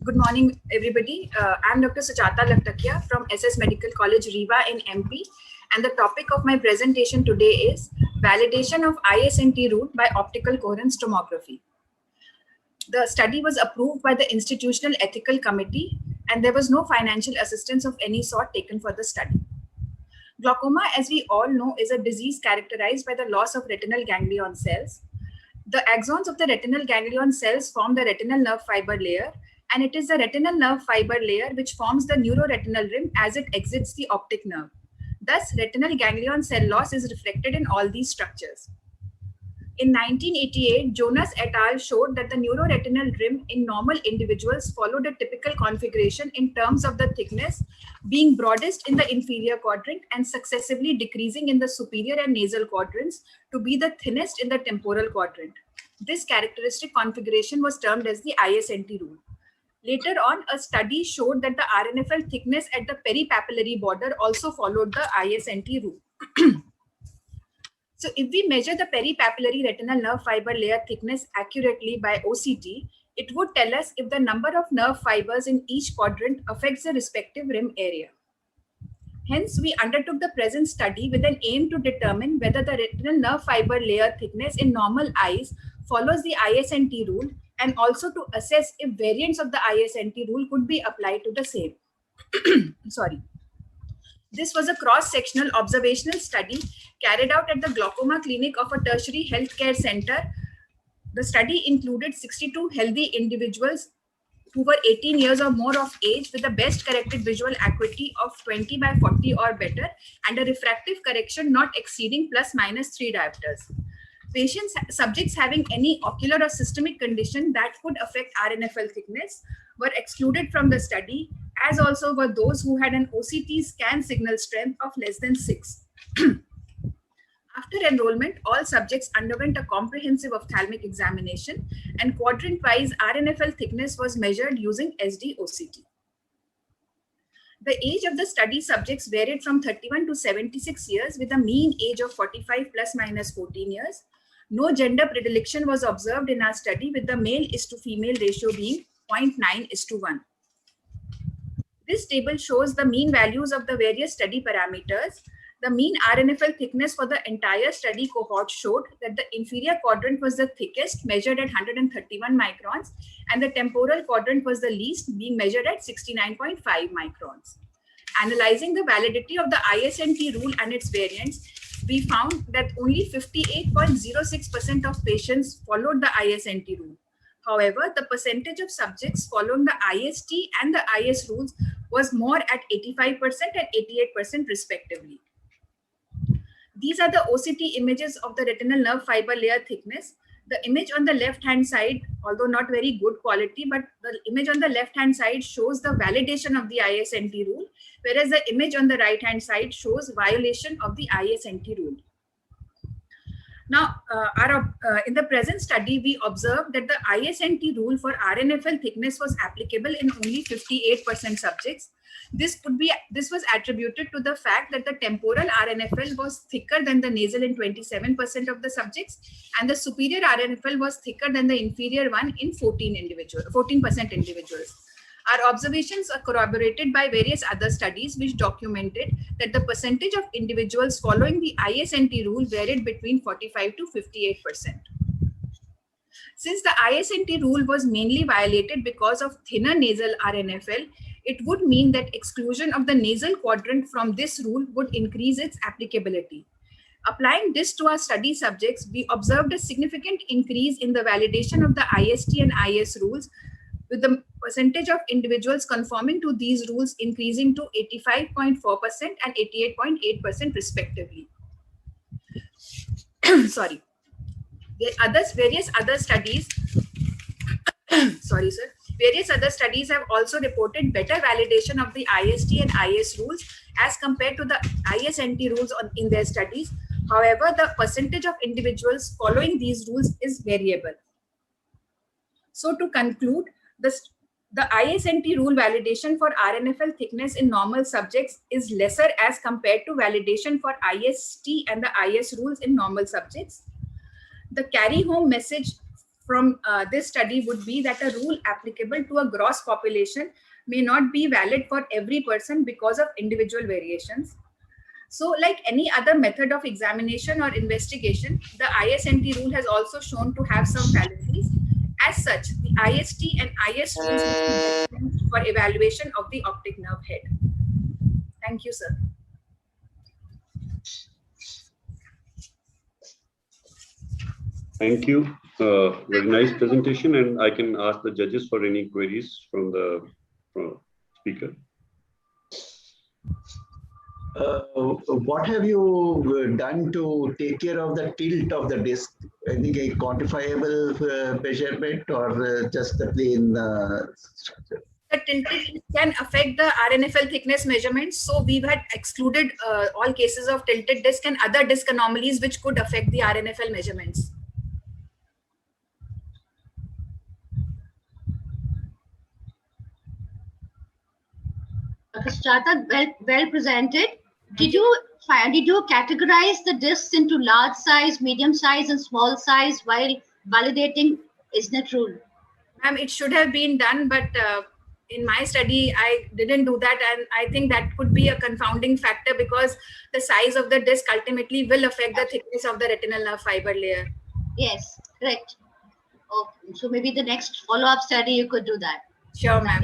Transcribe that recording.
Good morning, everybody. I'm Dr. Sujata Laktakia from SS Medical College, Riva in MP. And the topic of my presentation today is validation of ISNT route by optical coherence tomography. The study was approved by the Institutional Ethical Committee, and there was no financial assistance of any sort taken for the study. Glaucoma, as we all know, is a disease characterized by the loss of retinal ganglion cells. The axons of the retinal ganglion cells form the retinal nerve fiber layer, and it is the retinal nerve fiber layer which forms the neuroretinal rim as it exits the optic nerve. Thus, retinal ganglion cell loss is reflected in all these structures. In 1988, Jonas et al. Showed that the neuroretinal rim in normal individuals followed a typical configuration in terms of the thickness being broadest in the inferior quadrant and successively decreasing in the superior and nasal quadrants to be the thinnest in the temporal quadrant. This characteristic configuration was termed as the ISNT rule. Later on, a study showed that the RNFL thickness at the peripapillary border also followed the ISNT rule. So if we measure the peripapillary retinal nerve fiber layer thickness accurately by OCT, it would tell us if the number of nerve fibers in each quadrant affects the respective rim area. Hence, we undertook the present study with an aim to determine whether the retinal nerve fiber layer thickness in normal eyes follows the ISNT rule, and also to assess if variants of the ISNT rule could be applied to the same. This was a cross-sectional observational study carried out at the glaucoma clinic of a tertiary healthcare center. The study included 62 healthy individuals who were 18 years or more of age with the best corrected visual acuity of 20 by 40 or better and a refractive correction not exceeding plus minus 3 diopters. Subjects having any ocular or systemic condition that could affect RNFL thickness were excluded from the study, as also were those who had an OCT scan signal strength of less than 6. After enrollment, all subjects underwent a comprehensive ophthalmic examination, and quadrant-wise RNFL thickness was measured using SD-OCT. The age of the study subjects varied from 31 to 76 years with a mean age of 45 plus minus 14 years. No gender predilection was observed in our study, with the male is to female ratio being 0.9:1. This table shows the mean values of the various study parameters. The mean RNFL thickness for the entire study cohort showed that the inferior quadrant was the thickest, measured at 131 microns, and the temporal quadrant was the least, being measured at 69.5 microns. Analyzing the validity of the ISNT rule and its variants, we found that only 58.06% of patients followed the ISNT rule. However, the percentage of subjects following the IST and the IS rules was more at 85% and 88% respectively. These are the OCT images of the retinal nerve fiber layer thickness. The image on the left-hand side, although not very good quality, but the image on the left-hand side shows the validation of the ISNT rule, whereas the image on the right-hand side shows violation of the ISNT rule. Now, in the present study, we observed that the ISNT rule for RNFL thickness was applicable in only 58% subjects. This was attributed to the fact that the temporal RNFL was thicker than the nasal in 27% of the subjects, and the superior RNFL was thicker than the inferior one in 14% individuals. Our observations are corroborated by various other studies which documented that the percentage of individuals following the ISNT rule varied between 45 to 58%. Since the ISNT rule was mainly violated because of thinner nasal RNFL, it would mean that exclusion of the nasal quadrant from this rule would increase its applicability. Applying this to our study subjects, we observed a significant increase in the validation of the IST and IS rules, with the percentage of individuals conforming to these rules increasing to 85.4% and 88.8% respectively. Sorry. Various other studies various other studies have also reported better validation of the IST and IS rules as compared to the ISNT rules in their studies. However, the percentage of individuals following these rules is variable. So to conclude, the ISNT rule validation for RNFL thickness in normal subjects is lesser as compared to validation for IST and the IS rules in normal subjects. The carry home message from this study would be that a rule applicable to a gross population may not be valid for every person because of individual variations. So, like any other method of examination or investigation, the ISNT rule has also shown to have some fallacies. As such, the IST and IS rules must be used for evaluation of the optic nerve head. Thank you, sir. Thank you. Very nice presentation, and I can ask the judges for any queries from the speaker. What have you done to take care of the tilt of the disc? I think a quantifiable measurement or just the plain structure? The tilted can affect the RNFL thickness measurements. So we've had excluded all cases of tilted disc and other disc anomalies which could affect the RNFL measurements. Dr. Sujata, well presented. Did you categorize the discs into large size, medium size, and small size while validating ISNET rule? Ma'am, it should have been done, but in my study, I didn't do that. And I think that could be a confounding factor because the size of the disc ultimately will affect the thickness of the retinal nerve fiber layer. Yes, correct. Okay. So maybe the next follow-up study, you could do that. Sure, ma'am.